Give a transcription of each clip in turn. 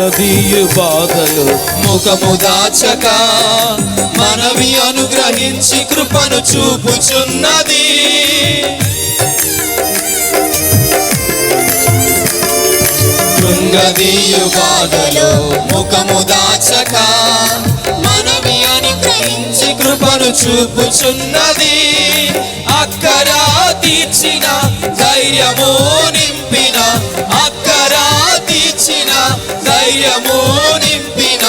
కృంగదీయు బాధలు ముఖము దాచక మనవి అనుగ్రహించి కృపను చూపుచున్నది. కృంగదీయు బాధలు ముఖము దాచక మనవి అనుగ్రహించి కృపను చూపుచున్నది. అక్కరా తీర్చిన ధైర్యము నింపిన, అక్కరా తీర్చిన ధైర్యము నింపిన,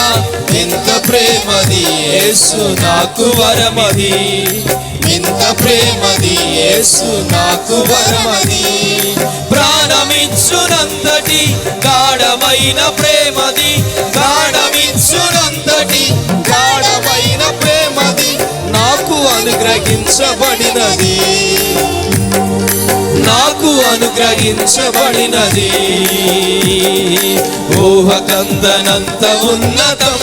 ఎంత ప్రేమది యేసు నాకు వరమది, ఎంత ప్రేమది యేసు నాకు వరమది. ప్రాణమిచ్చునంతటి గాఢమైన ప్రేమది, ప్రాణమిచ్చునంతటి గాఢమైన ప్రేమది నాకు అనుగ్రహించబడినది, నాకు అనుగ్రహించబడినది. ఊహకందనంత ఉన్నతం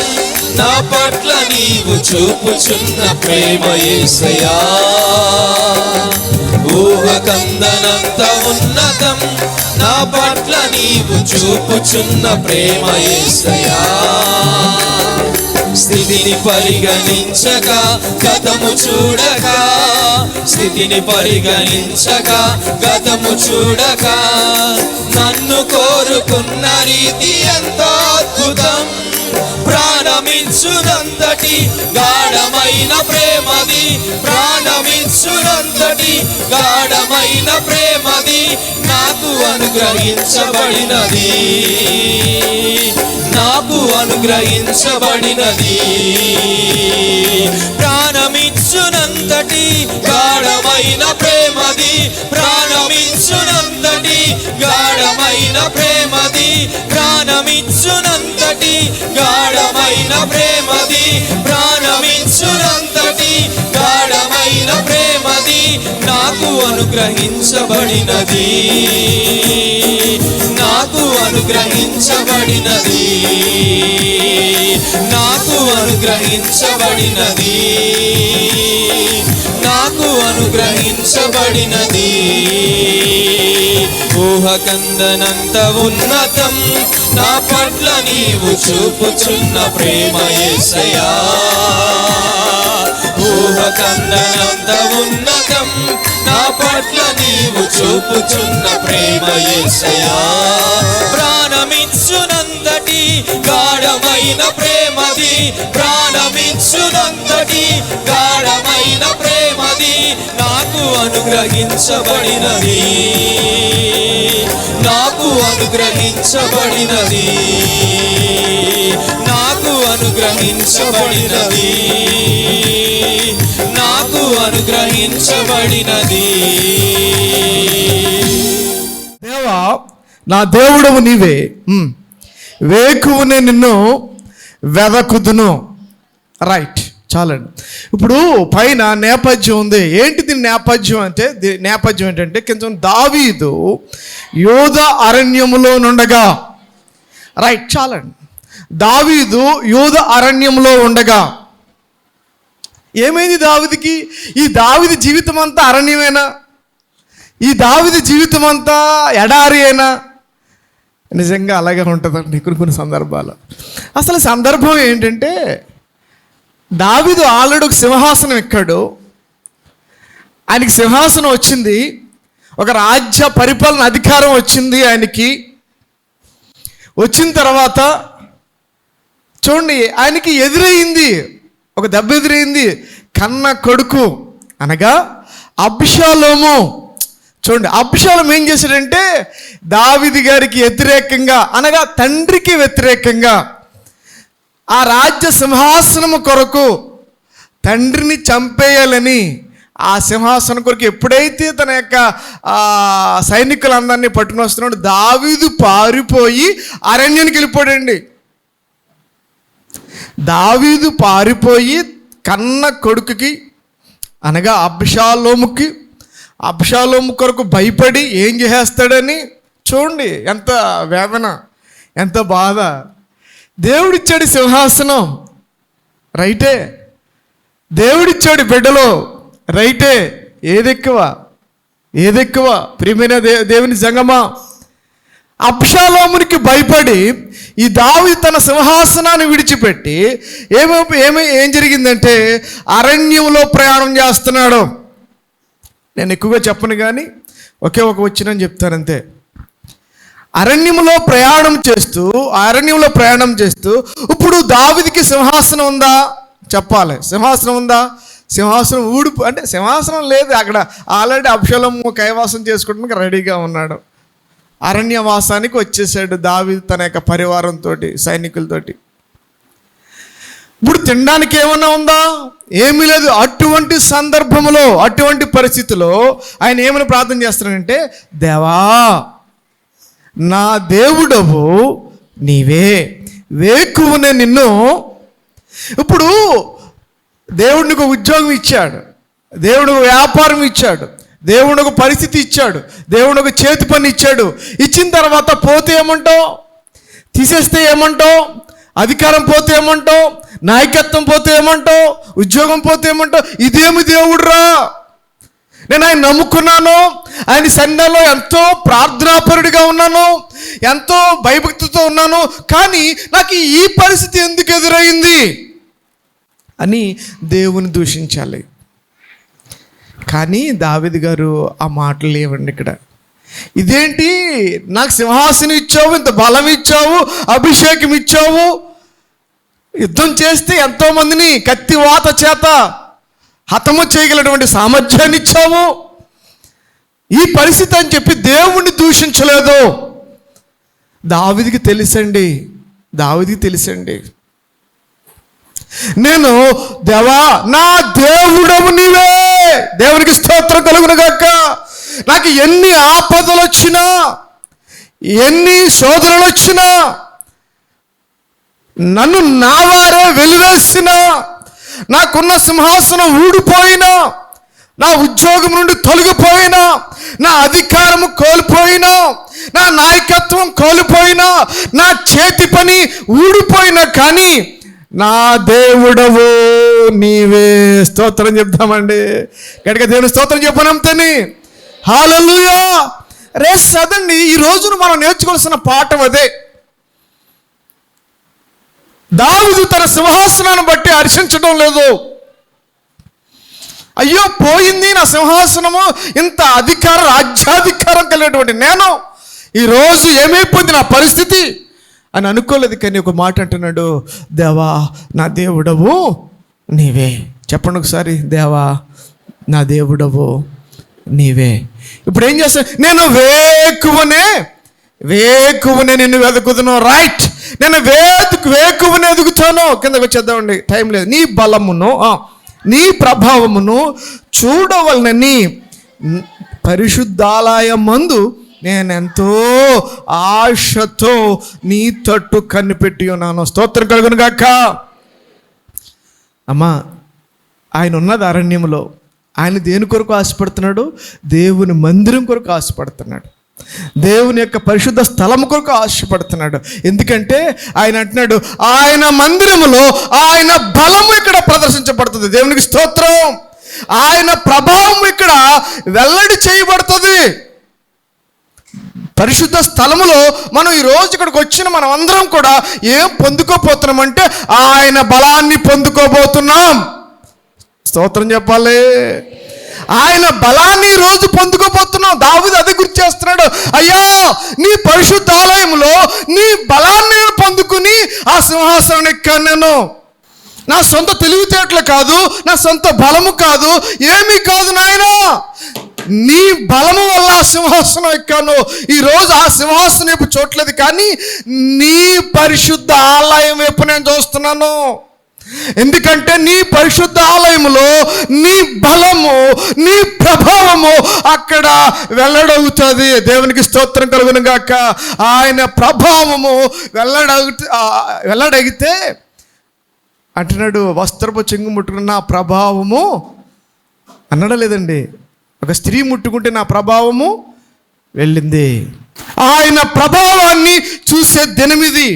నా పట్ల నీవు చూపుచున్న ప్రేమ యేసయ్యా. ఊహకందనంత ఉన్నతం నా పట్ల నీవు చూపుచున్న ప్రేమ యేసయ్యా. స్థితిని పరిగణించక గతము చూడక, స్థితిని పరిగణించక గతము చూడక, నన్ను కోరుకున్న రీతి ఎంతో అద్భుతం. ప్రాణమిచ్చునంతటి గాఢమైన ప్రేమది, ప్రాణమిచ్చునంతటి గాఢమైన ప్రేమది నాకు అనుగ్రహించబడినది, నాకు అనుగ్రహించబడినది. ప్రాణమిచ్చునంతటి గాఢమైన ప్రేమది, ప్రాణమిచ్చునంతటి గాఢమైన ప్రేమది, ప్రాణమిచ్చునంతటి గాఢమైన ప్రేమది, ప్రాణమిచ్చునంతటి గాఢమైన ప్రేమది నాకు అనుగ్రహించబడినది, నాకు అనుగ్రహించబడినది, నాకు అనుగ్రహించబడినది, నాకు అనుగ్రహించబడినది. ఊహకందనంత ఉన్నతం నా పట్ల నీవు చూపుచున్న ప్రేమ యేసయ్యా. ఊహకందనంత ఉన్నతం నా పట్ల నీవు చూపుచున్న ప్రేమ యేసయ్యా. ప్రాణమిచ్చునంతటి గాఢమైన ప్రేమది, ప్రాణమిచ్చునంతటి గాఢమైన ప్రేమది నాకు అనుగ్రహించబడినది, నాకు అనుగ్రహించబడినది, నాకు అనుగ్రహించబడినది, నాకు అనుగ్రహించబడినది. దేవా నా దేవుడవు నీవే, వేకువనే నిన్ను వెదకుదును. రైట్, చాలండి. ఇప్పుడు పైన నేపథ్యం ఉంది. ఏంటి దీని నేపథ్యం అంటే, నేపథ్యం ఏంటంటే కొంచెం దావీదు యోధ అరణ్యములో నుండగా, రైట్ చాలండి. దావీదు యోధ అరణ్యంలో ఉండగా ఏమైంది దావీదుకి? ఈ దావీదు జీవితం అంతా అరణ్యమేనా? ఈ దావీదు జీవితం అంతా ఎడారి అయినా? నిజంగా అలాగే ఉంటుందండి కొన్ని సందర్భాలు. అసలు సందర్భం ఏంటంటే, దావీదు ఆల్రెడీ ఒక సింహాసనం ఎక్కాడు, ఆయనకి సింహాసనం వచ్చింది, ఒక రాజ్య పరిపాలన అధికారం వచ్చింది ఆయనకి. వచ్చిన తర్వాత చూడండి, ఆయనకి ఎదురయ్యింది, ఒక దెబ్బ ఎదురైంది. కన్న కొడుకు అనగా అబ్షాలోము. చూడండి, అబ్షాలోము ఏం చేశాడంటే దావీదు గారికి వ్యతిరేకంగా, అనగా తండ్రికి వ్యతిరేకంగా ఆ రాజ్య సింహాసనము కొరకు తండ్రిని చంపేయాలని, ఆ సింహాసనం కొరకు ఎప్పుడైతే తన యొక్క సైనికులందరినీ పట్టుకుని వస్తున్నాడు, దావీదు పారిపోయి అరణ్యానికి వెళ్ళిపోయాడండి. దావీదు పారిపోయి కన్న కొడుకుకి అనగా అబ్షాలోము కొరకు భయపడి ఏం చేసేస్తాడని చూడండి, ఎంత వేదన, ఎంత బాధ. దేవుడిచ్చాడు సింహాసనం, రైటే. దేవుడిచ్చాడు బిడ్డలో, రైటే. ఏదెక్కువ ప్రియమైన దేవుని సంగమా? అబ్షాలోమునికి భయపడి ఈ దావీదు తన సింహాసనాన్ని విడిచిపెట్టి ఏం జరిగిందంటే అరణ్యంలో ప్రయాణం చేస్తున్నాడు. నేను ఎక్కువగా చెప్పను కానీ ఒకే ఒక వచ్చినని చెప్తానంతే. అరణ్యంలో ప్రయాణం చేస్తూ ఇప్పుడు దావీదుకి సింహాసనం ఉందా? చెప్పాలి. సింహాసనం ఉందా? సింహాసనం అంటే సింహాసనం లేదు అక్కడ. ఆల్రెడీ అబ్షాలోము కైవాసం చేసుకోవడానికి రెడీగా ఉన్నాడు. అరణ్యవాసానికి వచ్చేసాడు దావీదు తన యొక్క పరివారంతో, సైనికులతోటి. ఇప్పుడు తినడానికి ఏమన్నా ఉందా? ఏమీ లేదు. అటువంటి సందర్భంలో, అటువంటి పరిస్థితిలో ఆయన ఏమని ప్రార్థన చేస్తున్నాడంటే, దేవా నా దేవుడవు నీవే, వేకువనే నిన్ను. ఇప్పుడు దేవుడు నీకు ఉద్యోగం ఇచ్చాడు, దేవుడు వ్యాపారం ఇచ్చాడు, దేవుడు ఒక పరిస్థితి ఇచ్చాడు, దేవుడు ఒక చేతి పని ఇచ్చాడు. ఇచ్చిన తర్వాత పోతే ఏమంటావు? తీసేస్తే ఏమంటావు? అధికారం పోతే ఏమంటావు? నాయకత్వం పోతే ఏమంటావు? ఉద్యోగం పోతే ఏమంటావు? ఇదేమి దేవుడురా? నేను ఆయన నమ్ముకున్నాను, ఆయన సన్నిధిలో ఎంతో ప్రార్థనాపరుడిగా ఉన్నాను, ఎంతో భయభక్తితో ఉన్నాను, కానీ నాకు ఈ పరిస్థితి ఎందుకు ఎదురైంది అని దేవుని దూషించాలి. కానీ దావీదు గారు ఆ మాటలు లేవండి ఇక్కడ. ఇదేంటి, నాకు సింహాసనం ఇచ్చావు, ఇంత బలం ఇచ్చావు, అభిషేకం ఇచ్చావు, యుద్ధం చేస్తే ఎంతోమందిని కత్తివాత చేత హతము చేయగలటువంటి సామర్థ్యాన్ని ఇచ్చావు, ఈ పరిస్థితి అని చెప్పి దేవుణ్ణి దూషించలేదు. దావీదుకి తెలుసండి నేను దేవా నా దేవుడవు నీవే, దేవునికి స్తోత్రం కలుగును గాక. నాకు ఎన్ని ఆపదలు వచ్చినా, ఎన్ని శోధనలు వచ్చినా, నన్ను నా వారే వెలివేసినా, నాకున్న సింహాసనం ఊడిపోయినా, నా ఉద్యోగం నుండి తొలగిపోయినా, నా అధికారము కోల్పోయినా, నా నాయకత్వం కోల్పోయినా, నా చేతి పని ఊడిపోయినా, కానీ నా దేవుడవు నీవే. స్తోత్రం చెప్తామండి గట్టిగా, దేవుని స్తోత్రం చెప్పనంతని. హల్లెలూయా. రేస్ అదండి ఈ రోజున మనం నేర్చుకోవాల్సిన పాఠం అదే. దావీదు తన సింహాసనాన్ని బట్టి హర్షించడం లేదు. అయ్యో పోయింది నా సింహాసనము, ఇంత రాజ్యాధికారం కలిగినటువంటి నేను ఈరోజు ఏమైపోయింది నా పరిస్థితి అని అనుకోలేదు. కానీ ఒక మాట అంటున్నాడు, దేవా నా దేవుడవు నీవే. చెప్పండి ఒకసారి, దేవా నా దేవుడవు నీవే. ఇప్పుడు ఏం చేస్తా? నేను వేకువనే నిన్ను వెతుకుతున్నాను. రైట్, నేను వేకువనే ఎదుగుతాను. కిందకు వచ్చేద్దామండి, టైం లేదు. నీ బలమును నీ ప్రభావమును చూడవలనని పరిశుద్ధాలయం మందు నేనెంతో ఆశతో నీ తట్టు కనిపెట్టి ఉన్నాను. స్తోత్రం కలుగును గాక. అమ్మా, ఆయన ఉన్నది అరణ్యంలో. ఆయన దేని కొరకు ఆశపడుతున్నాడు? దేవుని మందిరం కొరకు ఆశపడుతున్నాడు, దేవుని యొక్క పరిశుద్ధ స్థలం కొరకు ఆశపడుతున్నాడు. ఎందుకంటే ఆయన అంటున్నాడు, ఆయన మందిరములో ఆయన బలము ఇక్కడ ప్రదర్శించబడుతుంది. దేవునికి స్తోత్రం. ఆయన ప్రభావం ఇక్కడ వెల్లడి చేయబడుతుంది. పరిశుద్ధ స్థలములో మనం ఈరోజు ఇక్కడికి వచ్చిన మనం అందరం కూడా ఏం పొందుకోబోతున్నామంటే ఆయన బలాన్ని పొందుకోబోతున్నాం. స్తోత్రం చెప్పాలి. ఆయన బలాన్ని రోజు పొందుకోబోతున్నాం. దావీదు అదే గుర్తు చేస్తున్నాడు. అయ్యా నీ పరిశుద్ధ ఆలయంలో నీ బలాన్ని పొందుకుని ఆ సింహాసనం ఎక్కాను. నేను నా సొంత తెలివితేటలు కాదు, నా సొంత బలము కాదు, ఏమీ కాదు నాయన, నీ బలము వల్ల ఆ సింహాసనం ఎక్కాను. ఈరోజు ఆ సింహాసనం వైపు చూడలేదు, కానీ నీ పరిశుద్ధ ఆలయం వైపు నేను చూస్తున్నాను. ఎందుకంటే నీ పరిశుద్ధ ఆలయములో నీ బలము, నీ ప్రభావము అక్కడ వెల్లడవుతుంది. దేవునికి స్తోత్రం కలుగును గాక. ఆయన ప్రభావము వెల్లడగితే అంటున్నాడు, వస్త్రపు చెంగు ముట్టుకున్న నా ప్రభావము అన్నడం లేదండి. ఒక స్త్రీ ముట్టుకుంటే నా ప్రభావము వెళ్ళింది. ఆయన ప్రభావాన్ని చూసే దినమిది,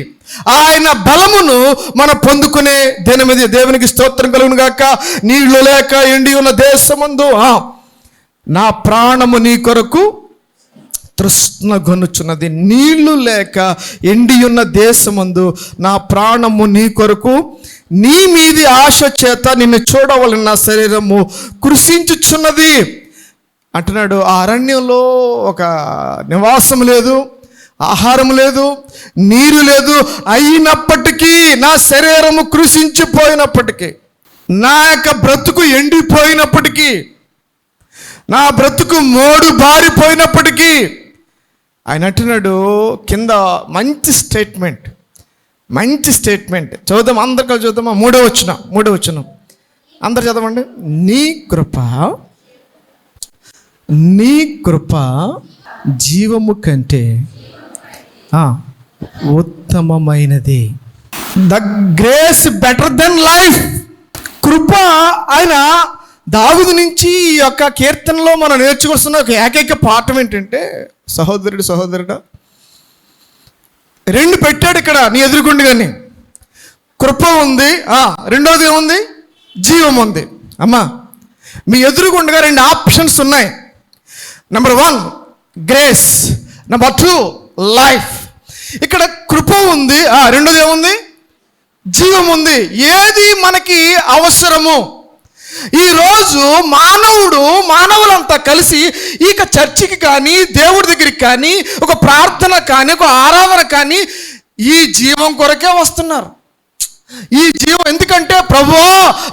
ఆయన బలమును మనం పొందుకునే దినమిది. దేవునికి స్తోత్రం కలుగును గాక. నీళ్లు లేక ఎండి ఉన్న దేశమందు నా ప్రాణము నీ కొరకు తృష్ణగొనుచున్నది. నీళ్లు లేక ఎండియున్న దేశమందు నా ప్రాణము నీ కొరకు నీ మీది ఆశ చేత నిన్ను చూడవలన నా శరీరము కృషించుచున్నది అంటున్నాడు. ఆ అరణ్యంలో ఒక నివాసం లేదు, ఆహారం లేదు, నీరు లేదు. అయినప్పటికీ నా శరీరము కృషించిపోయినప్పటికీ, నా యొక్క బ్రతుకు ఎండిపోయినప్పటికీ, నా బ్రతుకు మోడు బారిపోయినప్పటికీ, ఆయన అంటున్నాడు కింద మంచి స్టేట్మెంట్ చదువుదాం, అందరు కలిసి చదువుదామా? మూడో వచనం అందరు చదవండి. నీ కృప జీవము కంటే ఉత్తమమైనది. The grace better than life. కృప ఆయన దావీదు నుంచి ఈ యొక్క కీర్తనలో మనం నేర్చుకొస్తున్న ఒక ఏకైక పాఠం ఏంటంటే, సహోదరుడా, రెండు పెట్టాడు ఇక్కడ నీ ఎదురుగుండగానే. కృప ఉంది, రెండోది ఏముంది? జీవం ఉంది. అమ్మా, మీ ఎదురుగుండగా రెండు ఆప్షన్స్ ఉన్నాయి. Number 1 grace, number 2 life. ఇక్కడ కృప ఉంది, రెండోది ఏముంది? జీవం ఉంది. ఏది మనకి అవసరము? ఈరోజు మానవులంతా కలిసి ఇక చర్చికి కానీ, దేవుడి దగ్గరికి కానీ, ఒక ప్రార్థన కానీ, ఒక ఆరాధన కానీ ఈ జీవం కొరకే వస్తున్నారు. ఈ జీవం ఎందుకంటే, ప్రభువా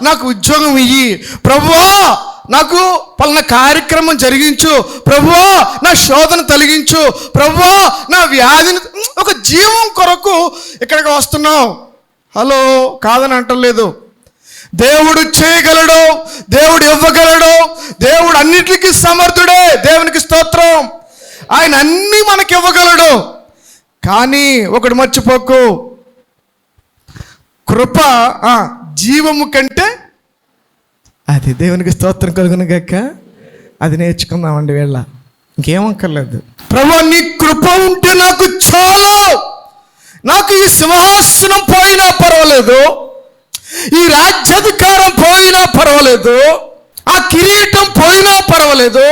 నాకు ఉద్యోగం ఇయ్యి, ప్రభువా నాకు పలానా కార్యక్రమం జరిగించు, ప్రభువా నా శోధన తొలగించు, ప్రభువా నా వ్యాధిని, ఒక జీవం కొరకు ఇక్కడికి వస్తున్నావు. హలో, కాదని అంటలేదు. దేవుడు చేయగలడు, దేవుడు ఇవ్వగలడు, దేవుడు అన్నిటికీ సమర్థుడే. దేవునికి స్తోత్రం. ఆయన అన్నీ మనకి ఇవ్వగలడు. కానీ ఒకటి మర్చిపోకు, కృప జీవము కంటే, అది దేవునికి స్తోత్రం కలుగును గాక. అది నేర్చుకుందామండి వీళ్ళ, ఇంకేమక్కర్లేదు. ప్రభువా నీ కృప ఉంటే నాకు చాలు. నాకు ఈ సింహాసనం పోయినా పర్వాలేదు, ఈ రాజ్యాధికారం పోయినా పర్వాలేదు, ఆ కిరీటం పోయినా పర్వాలేదు,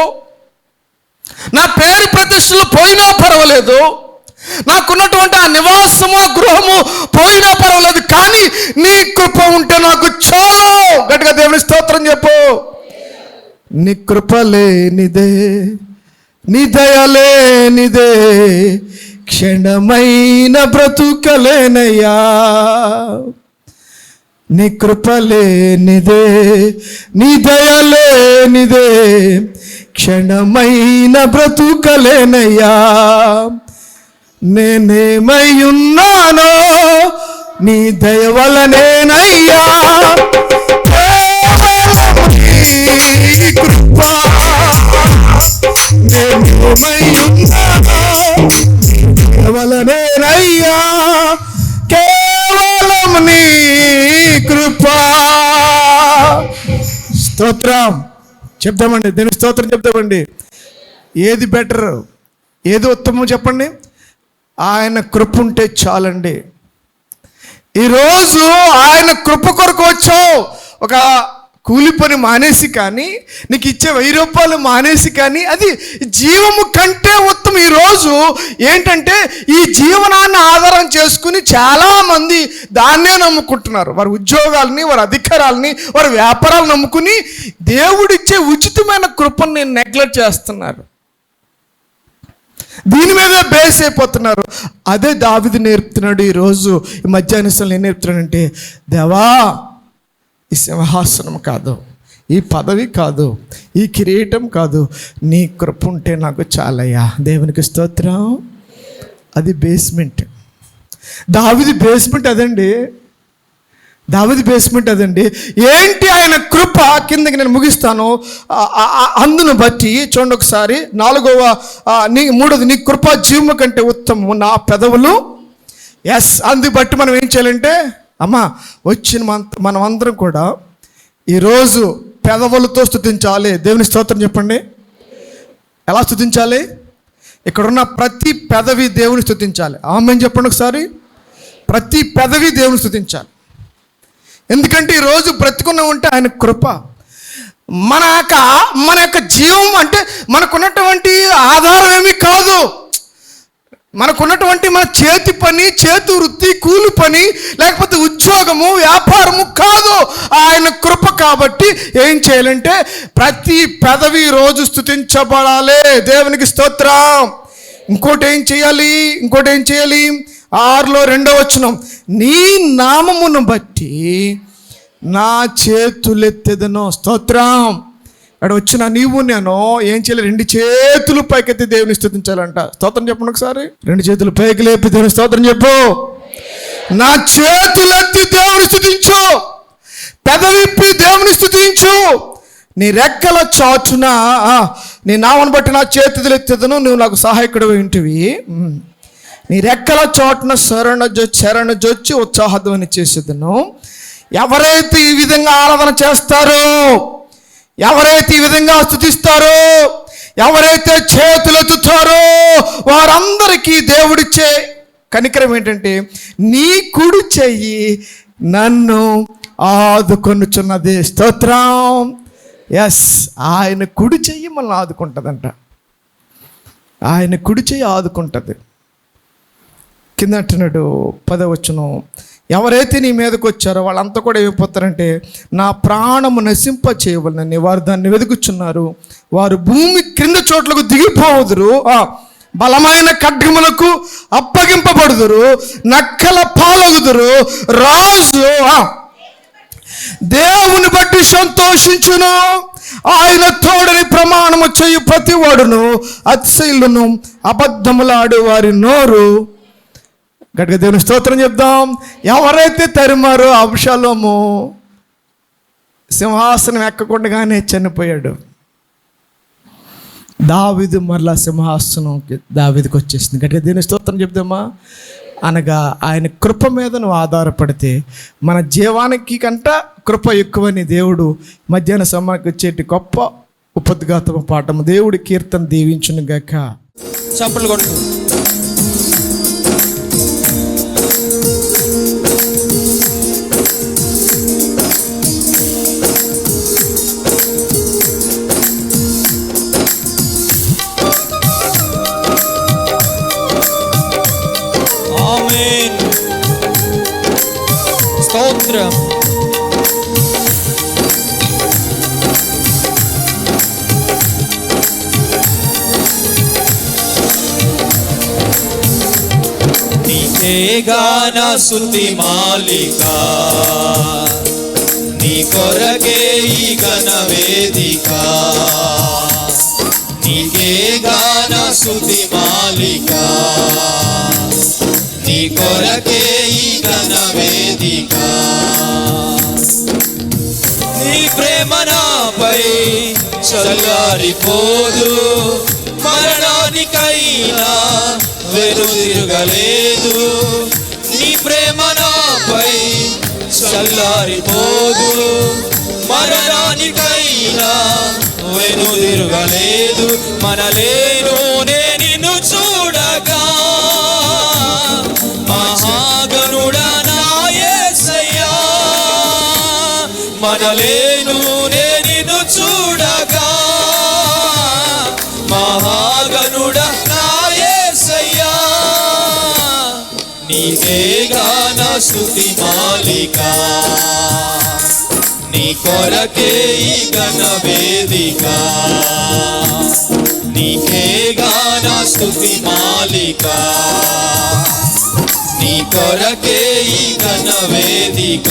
నా పేరు ప్రతిష్టలు పోయినా పర్వాలేదు, నాకున్నటువంటి ఆ నివాసము, గృహము పోయినా పర్వాలేదు, కానీ నీ కృప ఉంటే నాకు చాలు. గట్టిగా దేవుని స్తోత్రం చెప్పు. నీ కృప లేనిదే, నీ దయ లేనిదే క్షణమైన బ్రతుకలేనయ్యా. నీ కృప లేనిదే, నీ దయ లేనిదే క్షణమైన బ్రతుకలేనయ్యా. నేనేమై ఉన్నానో నీ దయ వలనేనయ్యా. కృప నేనేమై ఉన్నానో వలనేనయ్యా. కేవలం నీ కృపా. స్తోత్రం చెప్తామండి, దీని స్తోత్రం చెప్తామండి. ఏది బెటర్, ఏది ఉత్తమం చెప్పండి? ఆయన కృప ఉంటే చాలండి. ఈరోజు ఆయన కృప కొరకు వచ్చావు. ఒక కూలి పని మానేసి కానీ, నీకు ఇచ్చే 1000 రూపాయలు మానేసి కానీ, అది జీవము కంటే ఉత్తమం. ఈరోజు ఏంటంటే, ఈ జీవనాన్ని ఆధారం చేసుకుని చాలామంది దాన్నే నమ్ముకుంటున్నారు. వారి ఉద్యోగాలని, వారి అధికారాలని, వారి వ్యాపారాలు నమ్ముకుని దేవుడిచ్చే ఉచితమైన కృపను నేను నెగ్లెక్ట్ చేస్తున్నారు. దీని మీద బేస్ అయిపోతున్నారు. అదే దావీదు నేర్పుతున్నాడు. ఈరోజు ఈ మధ్యాహ్నం ఏం నేర్పుతున్నాడంటే, దేవా ఈ సింహాసనం కాదు, ఈ పదవి కాదు, ఈ కిరీటం కాదు, నీ కృప ఉంటే నాకు చాలయ్యా. దేవునికి స్తోత్రం. అది బేస్మెంట్. దావీదు బేస్మెంట్ అదండి. దావీదు బేస్మెంట్ అదండి. ఏంటి ఆయన కృప? కిందకి నేను ముగిస్తాను. అందును బట్టి చూడండి ఒకసారి. 3వది నీ కృప జీవము కంటే ఉత్తమము నా పెదవులు. అందుకు బట్టి మనం ఏం చేయాలంటే, అమ్మా వచ్చిన మనం అందరం కూడా ఈరోజు పెదవులతో స్తుతించాలి. దేవుని స్తోత్రం చెప్పండి. ఎలా స్తుతించాలి? ఇక్కడున్న ప్రతి పెదవి దేవుని స్తుతించాలి. ఆమేన్ చెప్పండి ఒకసారి. ప్రతి పెదవి దేవుని స్తుతించాలి. ఎందుకంటే ఈరోజు బ్రతుకున్నా ఉంటే ఆయన కృప. మన యొక్క జీవం అంటే మనకున్నటువంటి ఆధారం ఏమీ కాదు. మనకున్నటువంటి మన చేతి పని, చేతి వృత్తి, కూలి పని, లేకపోతే ఉద్యోగము, వ్యాపారము కాదు, ఆయన కృప. కాబట్టి ఏం చేయాలంటే ప్రతి పెదవి రోజు స్తుతించబడాలి. దేవునికి స్తోత్రం. ఇంకోటి ఏం చేయాలి? 6లో 2వ వచనం, నీ నామమును బట్టి నా చేతులెత్తెదను. స్తోత్రం. అక్కడ వచ్చిన నీవు నేను ఏం చేయాలి? 2 చేతులు పైకెత్తి దేవుని స్తుతించాలంట. స్తోత్రం చెప్పండి ఒకసారి. 2 చేతులు పైకి లేపి దేవుని స్తోత్రం చెప్పు. నా చేతులెత్తి దేవుని స్తుతించు, పెదవిప్పి దేవుని స్తుతించు. నీ రెక్కల చాటున నీ నామను బట్టి నా చేతులు ఎత్తెదను, నువ్వు నాకు సహాయకుడు ఇంటివి. నీ రెక్కల చాటున శరణజొచ్చి ఉత్సాహధ్వని చేసేదను. ఎవరైతే ఈ విధంగా ఆరాధన చేస్తారో, ఎవరైతే ఈ విధంగా స్తుతిస్తారో, ఎవరైతే చేతులెత్తుతారో వారందరికీ దేవుడిచ్చే కనికరం ఏంటంటే నీ కుడి చెయ్యి నన్ను ఆదుకొనుచున్నది. స్తోత్రం. ఎస్, ఆయన కుడి చెయ్యి మనల్ని ఆదుకుంటుందంట. ఆయన కుడి చెయ్యి ఆదుకుంటుంది. కింద అంటున్నాడు 10వ వచనం, ఎవరైతే నీ మీదకి వచ్చారో వాళ్ళంతా కూడా ఏమైపోతారంటే నా ప్రాణము నశింప చేయవలనని వారు దాన్ని వెతుకుచున్నారు. వారు భూమి క్రింద చోట్లకు దిగిపోదురు, బలమైన ఖడ్గములకు అప్పగింపబడుదురు, నక్కల పాలగుదురు. రాజు దేవుని బట్టి సంతోషించును, ఆయన తోడని ప్రమాణము చేయు ప్రతి వాడును అతిశయులను అబద్ధములాడు వారి నోరు. గట్టిగా దేవుని స్తోత్రం చెప్దాం. ఎవరైతే తరిమారో అబ్షాలోము సింహాసనం ఎక్కకుండానే చనిపోయాడు. దావీదు మరలా సింహాసనంకి దావీదుకి వచ్చేసింది. గట్టిగా దేవుని స్తోత్రం చెప్దామా. అనగా ఆయన కృప మీద నువ్వు ఆధారపడితే మన జీవానికి కంట కృప ఎక్కువని దేవుడు మధ్యాహ్న సమయానికి వచ్చేటి గొప్ప ఉపద్ఘాతమ పాఠము దేవుడి కీర్తన దీవించును గాక. చప్పట్లు కొట్టు. ఆమేన్. స్తోత్రం. నీకే గాన స్తుతి మాలిక, నీ కొరకే ఈ ఘన వేదిక. నీకే గాన స్తుతి మాలిక, నీ కొరకే ఈ ఘన వేదిక. నీ ప్రేమ నాపై చల్లారిపోదు, మరణానికైనా వెనుదిరుగలేదు. నీ ప్రేమ నాపై చల్లారిపోదు, మరణానికైనా వెనుదిరుగలేదు. మనలేను నిన్ను చూడగా మహాగణుడా నా యేసయ్యా. మనలేను నిన్ను చూడగా మహాగణుడా నా యేసయ్యా. నీకే గాన స్తుతి మాలిక, నీ కొరకే ఈ ఘన వేదిక. నీకే గాన స్తుతి మాలిక, నీ కొరకే ఈ ఘన వేదిక.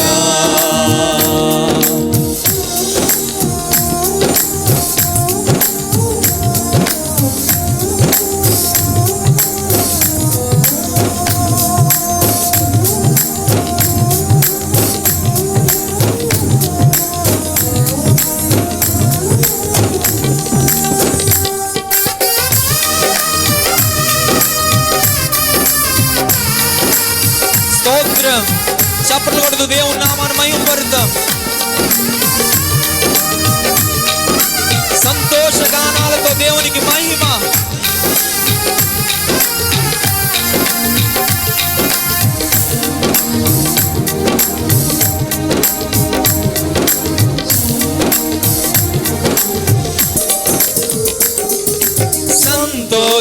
స్తోత్రం. చప్పట్లు కొడుతూ దేవుని నామాన్ని మహిమపరుద్దాం. సంతోష గానాలతో దేవునికి మహిమ.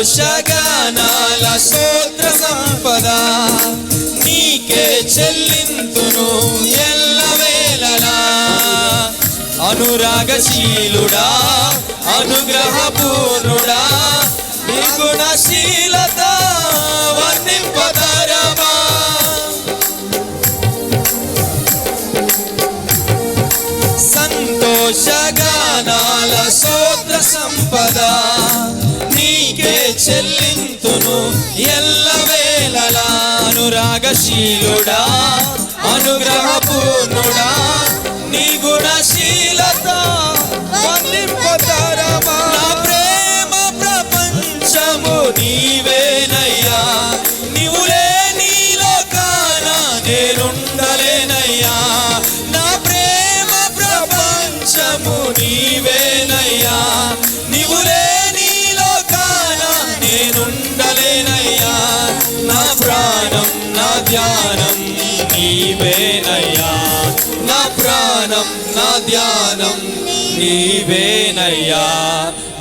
సంతోషగానాల స్తోత్ర సంపద నీకే చెల్లింతును ఎల్లవేళలా. అనురాగశీలుడా అనుగ్రహపూర్ణుడా నిర్గుణశీలత వర్ణింపతరమా. సంతోషగానాల స్తోత్ర సంపద నీకే చెల్లింతును ఎల్లవేళలా. అనురాగశీలుడా అనుగ్రహపూర్ణుడా నీ గుణశీలత వర్ణింపతరమా. నా ప్రేమ ప్రపంచము నీవేనయ్యా, నీవు లేని లోకాన నేనుండలేనయ్యా. నా ప్రేమ ప్రపంచము నీవేనయ్యా, నీవు లేని లోకాన నేనుండలేనయ్యా. నా ప్రాణం నా ధ్యానం నీవేనయ్యా, నా ప్రాణం నా ధ్యానం నీవేనయ్యా.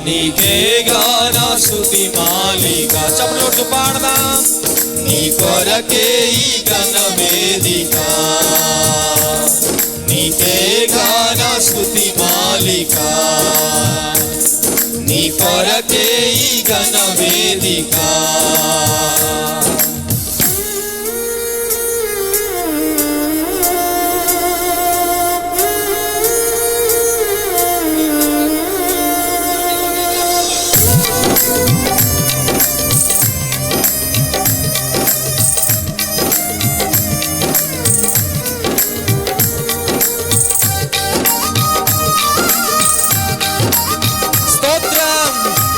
నీకేగా నా స్తుతి మాలిక. చప్పట్లు పాడదాం. నీ కొరకే ఈ ఘన వేదిక, నీకేగా నా స్తుతి మాలిక. నీ కొరకే ఈ ఘన వేదిక.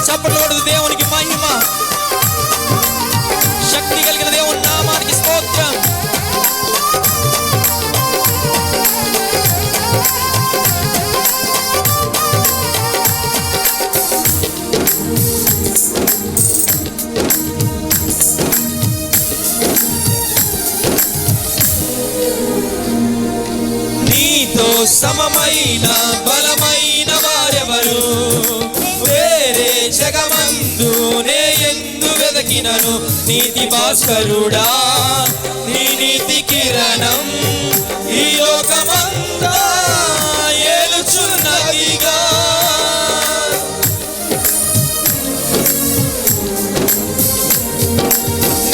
చప్పట్లు కొడుతూ దేవునికి మహిమ. శక్తి కలిగిన దేవుని నామానికి స్తోత్రం. నీతో సమమైన బలమైన వారెవరు? వేరే జగమందు నే ఎందు వెదకినను నీతి భాస్కరుడా నీ నీతి కిరణం ఈ లోకమంతా ఏలుచున్నదిగా.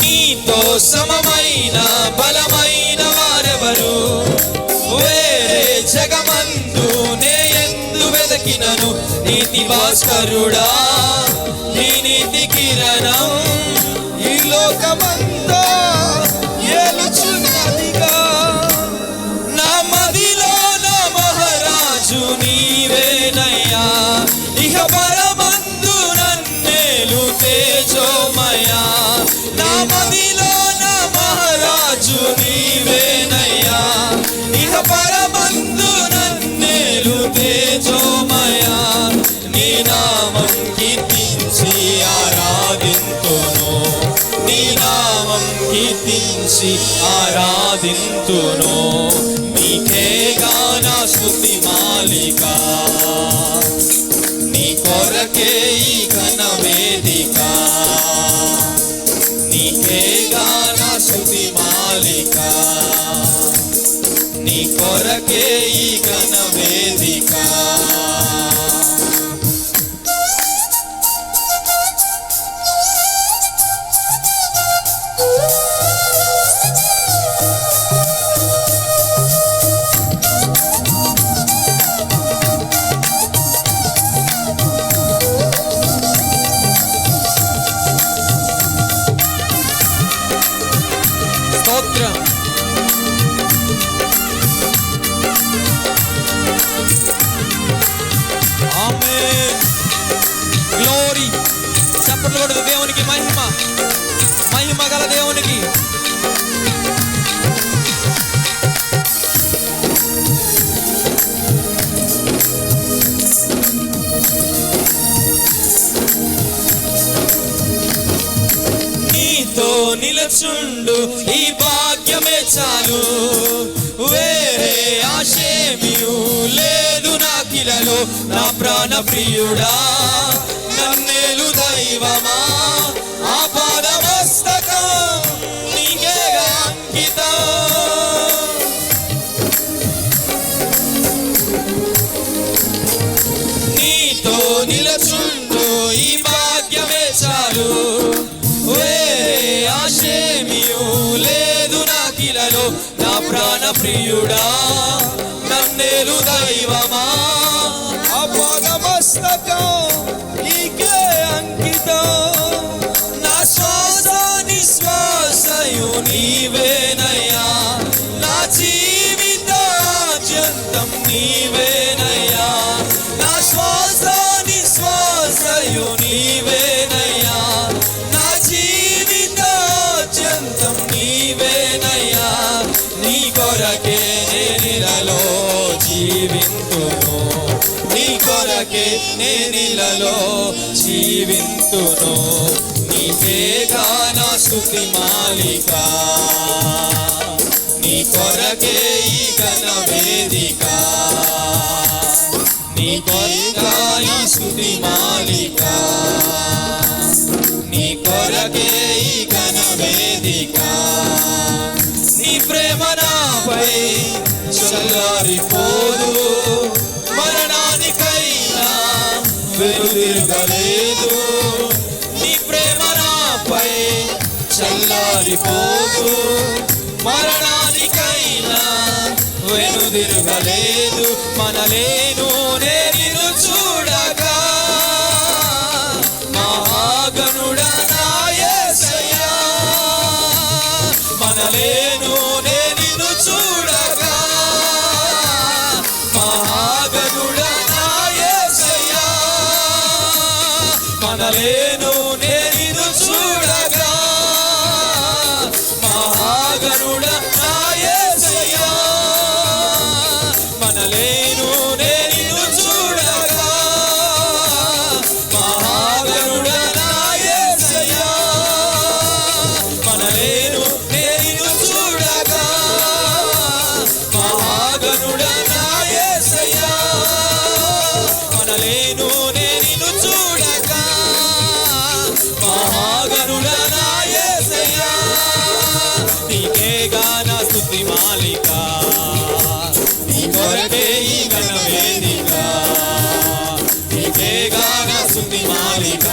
నీతో సమమైన బలమైన వారెవరు? వేరే జగమందు నే ఎందు వెదకినను నీతి భాస్కరుడా నీ నీతి కిరణం ఈ లోకమంతా ఏలుచున్నదిగా. నా మదిలో నా మహారాజు నీవేనయ్యా, ఇహ పరమందు నన్నేలు తేజోమయా. నా మదిలో నా మహారాజు నీవేనయ్యా, ఇహ పరమందు నన్నేలు తేజోమయా. నీ నామం కీర్తించి ఆరాధింతును, నీ నామం కీర్తించి ఆరాధింతును. నీకేగా నా స్తుతి మాలిక, నీ కొరకే ఈ ఘన వేదిక. నీకేగా నా స్తుతి మాలిక, నీ కొరకే ఈ ఘన వేదిక. స్తోత్రం. ఆమేన్. గ్లోరీ. చప్పట్లు కొడుతూ దేవునికి మహిమ. మహిమ గల దేవునికి. నీతో నిలచుండు ఈ భాగ్యమే చాలు, వేరే ఆశేమియు లేదు నాకిలలో. నా ప్రాణ ప్రియుడా నన్నేలు దైవమా, ప్రియుడా నన్నేలు దైవమా అపాదమస్తకం నీకే అంకితం నా శ్వాస నిశ్వాసయు నీవేనయ్యా నా జీవితాద్యంతం నీవేనయ్యా నా శ్వాస నిశ్వాసయు నీవేనయ్యా నా జీవితాద్యంతం నీవేనయ్యా నీ కొరకే నేనిలలో జీవింతును నీ కొరకే నేనిలలో జీవింతును నీకేగా నా స్తుతి మాలిక నీ కొరకే ఈ ఘన వేదిక నీ కొరగా ఈ స్తుతి మాలిక నీ కొరకే ఈ ఘన వేదిక నీ ప్రేమ నాపై చల్లారిపోదు మరణానికైనా వెనుదిరగలేదు నీ ప్రేమ నాపై చల్లారిపోదు మరణానికైనా వెనుదిరగలేదు మనలేను నేను చూడగా మహాగణుడా నా యేసయ్యా మనలేను నేను చూడగా మహాగణుడా నా యేసయ్యా మనలేను నేను చూడగా మహాగణుడా నా యేసయ్యా మనలేను నేను చూడగా మహాగణుడా నా యేసయ్యా మనలేను నేను చూడగా మహాగణుడా నా యేసయ్యా మనలేను నేను చూడగా మహాగణుడా నా యేసయ్యా నీకేగా నా స్తుతి మాలిక నీ కొరకే ఈ ఘన వేదిక నీకేగా నా స్తుతి మాలిక